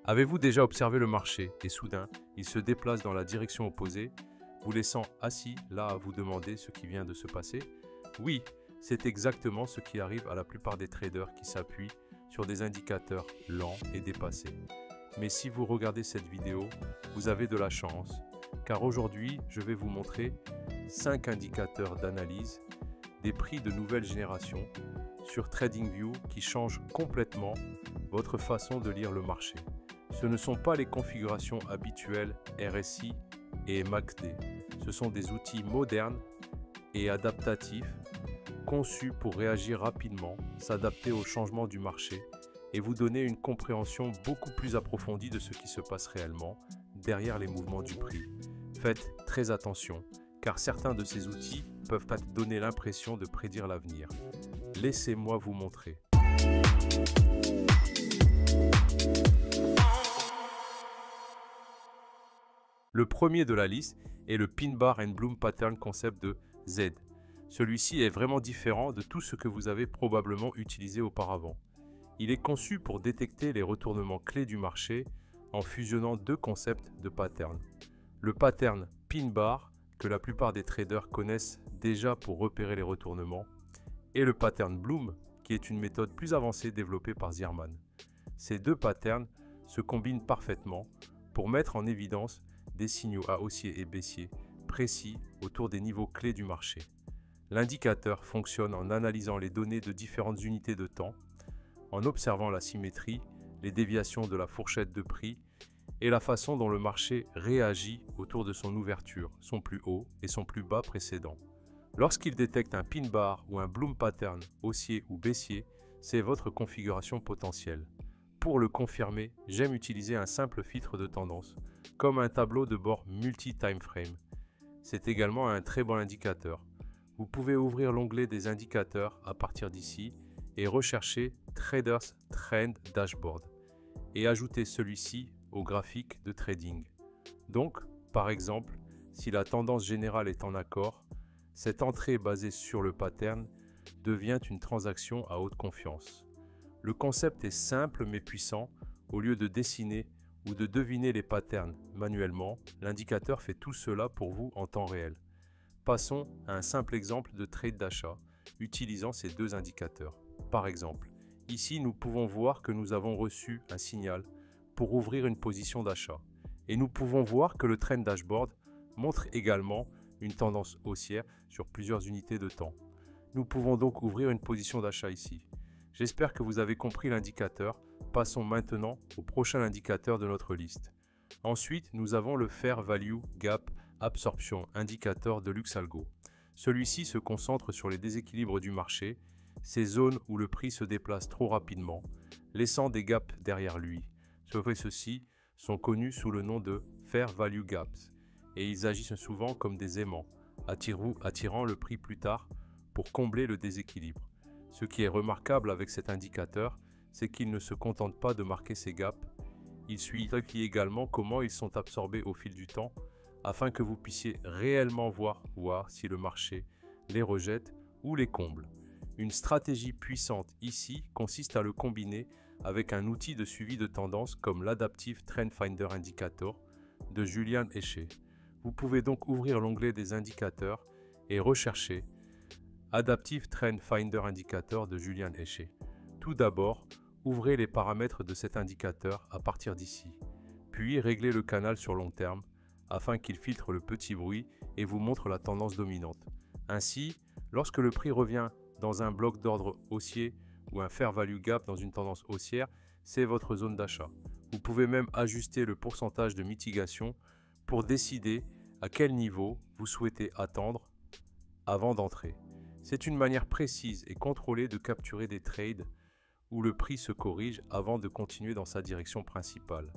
Avez-vous déjà observé le marché et soudain, il se déplace dans la direction opposée, vous laissant assis là à vous demander ce qui vient de se passer? Oui, c'est exactement ce qui arrive à la plupart des traders qui s'appuient sur des indicateurs lents et dépassés. Mais si vous regardez cette vidéo, vous avez de la chance, car aujourd'hui, je vais vous montrer 5 indicateurs d'analyse des prix de nouvelle génération sur TradingView qui changent complètement votre façon de lire le marché. Ce ne sont pas les configurations habituelles RSI et MACD. Ce sont des outils modernes et adaptatifs conçus pour réagir rapidement, s'adapter aux changements du marché et vous donner une compréhension beaucoup plus approfondie de ce qui se passe réellement derrière les mouvements du prix. Faites très attention, car certains de ces outils peuvent donner l'impression de prédire l'avenir. Laissez-moi vous montrer. Le premier de la liste est le Pin Bar and Bloom Pattern Concept de Z. Celui-ci est vraiment différent de tout ce que vous avez probablement utilisé auparavant. Il est conçu pour détecter les retournements clés du marché en fusionnant deux concepts de pattern. Le pattern Pin Bar, que la plupart des traders connaissent déjà pour repérer les retournements, et le pattern Bloom, qui est une méthode plus avancée développée par Zierman. Ces deux patterns se combinent parfaitement pour mettre en évidence des signaux à haussier et baissier précis autour des niveaux clés du marché. L'indicateur fonctionne en analysant les données de différentes unités de temps, en observant la symétrie, les déviations de la fourchette de prix et la façon dont le marché réagit autour de son ouverture, son plus haut et son plus bas précédent. Lorsqu'il détecte un pin bar ou un bloom pattern haussier ou baissier, c'est votre configuration potentielle. Pour le confirmer, j'aime utiliser un simple filtre de tendance, comme un tableau de bord multi-time frame. C'est également un très bon indicateur. Vous pouvez ouvrir l'onglet des indicateurs à partir d'ici et rechercher Traders Trend Dashboard et ajouter celui-ci au graphique de trading. Donc, par exemple, si la tendance générale est en accord, cette entrée basée sur le pattern devient une transaction à haute confiance. Le concept est simple mais puissant. Au lieu de dessiner ou de deviner les patterns manuellement, l'indicateur fait tout cela pour vous en temps réel. Passons à un simple exemple de trade d'achat utilisant ces deux indicateurs. Par exemple, ici nous pouvons voir que nous avons reçu un signal pour ouvrir une position d'achat. Et nous pouvons voir que le trend dashboard montre également une tendance haussière sur plusieurs unités de temps. Nous pouvons donc ouvrir une position d'achat ici. J'espère que vous avez compris l'indicateur. Passons maintenant au prochain indicateur de notre liste. Ensuite, nous avons le Fair Value Gap Absorption Indicator de Luxalgo. Celui-ci se concentre sur les déséquilibres du marché, ces zones où le prix se déplace trop rapidement, laissant des gaps derrière lui. Ceux-ci sont connus sous le nom de Fair Value Gaps et ils agissent souvent comme des aimants, attirant le prix plus tard pour combler le déséquilibre. Ce qui est remarquable avec cet indicateur, c'est qu'il ne se contente pas de marquer ces gaps, il suit également comment ils sont absorbés au fil du temps afin que vous puissiez réellement voir si le marché les rejette ou les comble. Une stratégie puissante ici consiste à le combiner avec un outil de suivi de tendance comme l'Adaptive Trend Finder Indicator de Julian Eche. Vous pouvez donc ouvrir l'onglet des indicateurs et rechercher Adaptive Trend Finder Indicator de Julian Eche. Tout d'abord, ouvrez les paramètres de cet indicateur à partir d'ici, puis réglez le canal sur long terme afin qu'il filtre le petit bruit et vous montre la tendance dominante. Ainsi, lorsque le prix revient dans un bloc d'ordre haussier ou un Fair Value Gap dans une tendance haussière, c'est votre zone d'achat. Vous pouvez même ajuster le pourcentage de mitigation pour décider à quel niveau vous souhaitez attendre avant d'entrer. C'est une manière précise et contrôlée de capturer des trades où le prix se corrige avant de continuer dans sa direction principale.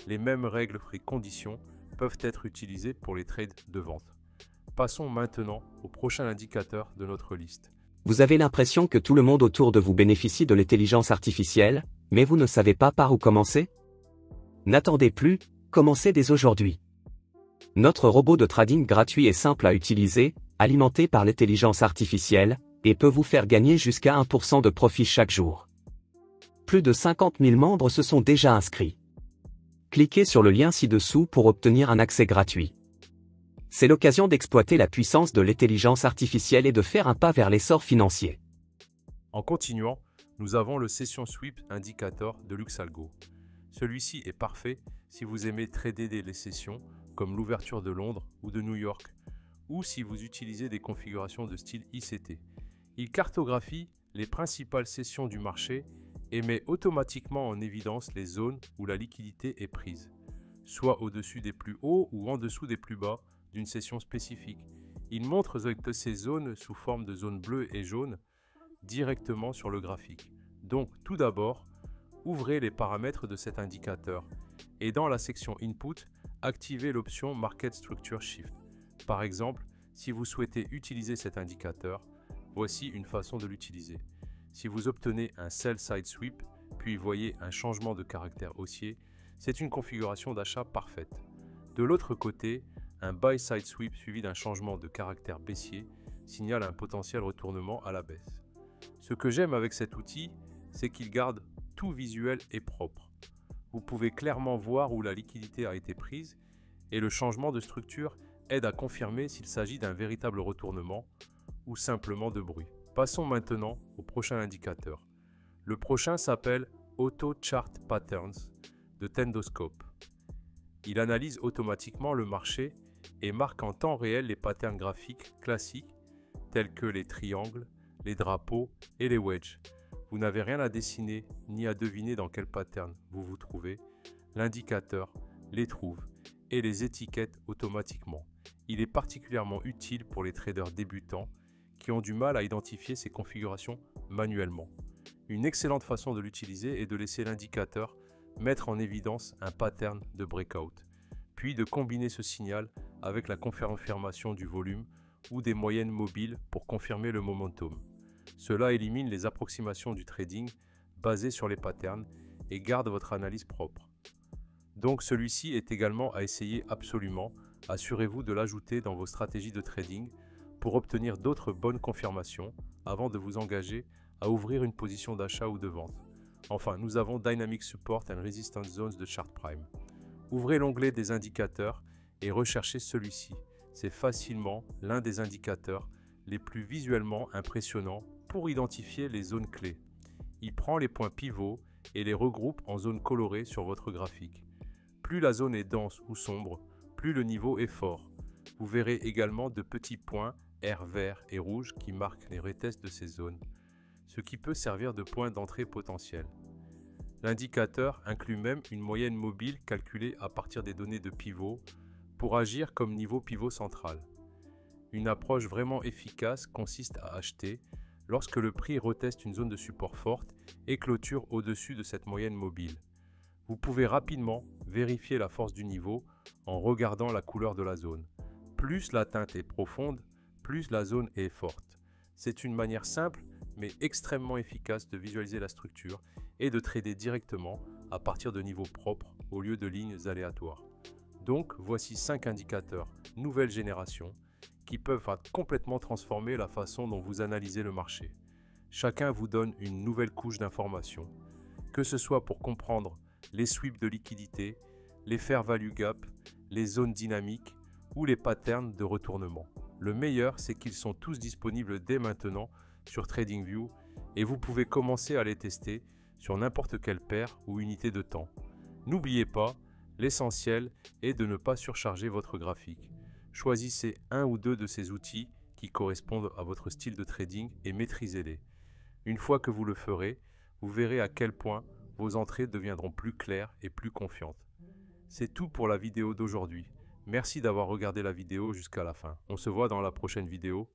Les mêmes règles et conditions peuvent être utilisées pour les trades de vente. Passons maintenant au prochain indicateur de notre liste. Vous avez l'impression que tout le monde autour de vous bénéficie de l'intelligence artificielle, mais vous ne savez pas par où commencer? N'attendez plus, commencez dès aujourd'hui. Notre robot de trading gratuit est simple à utiliser, alimenté par l'intelligence artificielle, et peut vous faire gagner jusqu'à 1% de profit chaque jour. Plus de 50 000 membres se sont déjà inscrits. Cliquez sur le lien ci-dessous pour obtenir un accès gratuit. C'est l'occasion d'exploiter la puissance de l'intelligence artificielle et de faire un pas vers l'essor financier. En continuant, nous avons le Session Sweep Indicator de Luxalgo. Celui-ci est parfait si vous aimez trader les sessions comme l'ouverture de Londres ou de New York, ou si vous utilisez des configurations de style ICT. Il cartographie les principales sessions du marché et met automatiquement en évidence les zones où la liquidité est prise, soit au-dessus des plus hauts ou en dessous des plus bas d'une session spécifique. Il montre ces zones sous forme de zones bleues et jaunes directement sur le graphique. Donc tout d'abord, ouvrez les paramètres de cet indicateur et dans la section Input, activez l'option Market Structure Shift. Par exemple, si vous souhaitez utiliser cet indicateur, voici une façon de l'utiliser. Si vous obtenez un Sell Side Sweep, puis voyez un changement de caractère haussier, c'est une configuration d'achat parfaite. De l'autre côté, un Buy Side Sweep suivi d'un changement de caractère baissier signale un potentiel retournement à la baisse. Ce que j'aime avec cet outil, c'est qu'il garde tout visuel et propre. Vous pouvez clairement voir où la liquidité a été prise et le changement de structure aide à confirmer s'il s'agit d'un véritable retournement ou simplement de bruit. Passons maintenant au prochain indicateur. Le prochain s'appelle Auto Chart Patterns de Tendoscope. Il analyse automatiquement le marché et marque en temps réel les patterns graphiques classiques tels que les triangles, les drapeaux et les wedges. Vous n'avez rien à dessiner ni à deviner dans quel pattern vous vous trouvez. L'indicateur les trouve et les étiquette automatiquement. Il est particulièrement utile pour les traders débutants qui ont du mal à identifier ces configurations manuellement. Une excellente façon de l'utiliser est de laisser l'indicateur mettre en évidence un pattern de breakout, puis de combiner ce signal avec la confirmation du volume ou des moyennes mobiles pour confirmer le momentum. Cela élimine les approximations du trading basées sur les patterns et garde votre analyse propre. Donc celui-ci est également à essayer absolument. Assurez-vous de l'ajouter dans vos stratégies de trading pour obtenir d'autres bonnes confirmations avant de vous engager à ouvrir une position d'achat ou de vente. Enfin, nous avons Dynamic Support and Resistance Zones de ChartPrime. Ouvrez l'onglet des indicateurs et recherchez celui-ci. C'est facilement l'un des indicateurs les plus visuellement impressionnants pour identifier les zones clés. Il prend les points pivots et les regroupe en zones colorées sur votre graphique. Plus la zone est dense ou sombre, plus le niveau est fort. Vous verrez également de petits points R vert et rouge qui marquent les retests de ces zones, ce qui peut servir de point d'entrée potentiel. L'indicateur inclut même une moyenne mobile calculée à partir des données de pivot pour agir comme niveau pivot central. Une approche vraiment efficace consiste à acheter lorsque le prix reteste une zone de support forte et clôture au-dessus de cette moyenne mobile. Vous pouvez rapidement vérifier la force du niveau en regardant la couleur de la zone. Plus la teinte est profonde, plus la zone est forte. C'est une manière simple mais extrêmement efficace de visualiser la structure et de trader directement à partir de niveaux propres au lieu de lignes aléatoires. Donc voici 5 indicateurs nouvelle génération qui peuvent complètement transformer la façon dont vous analysez le marché. Chacun vous donne une nouvelle couche d'informations, que ce soit pour comprendre les sweeps de liquidité, les fair value gap, les zones dynamiques ou les patterns de retournement. Le meilleur, c'est qu'ils sont tous disponibles dès maintenant sur TradingView et vous pouvez commencer à les tester sur n'importe quelle paire ou unité de temps. N'oubliez pas, l'essentiel est de ne pas surcharger votre graphique. Choisissez un ou deux de ces outils qui correspondent à votre style de trading et maîtrisez-les. Une fois que vous le ferez, vous verrez à quel point vos entrées deviendront plus claires et plus confiantes. C'est tout pour la vidéo d'aujourd'hui. Merci d'avoir regardé la vidéo jusqu'à la fin. On se voit dans la prochaine vidéo.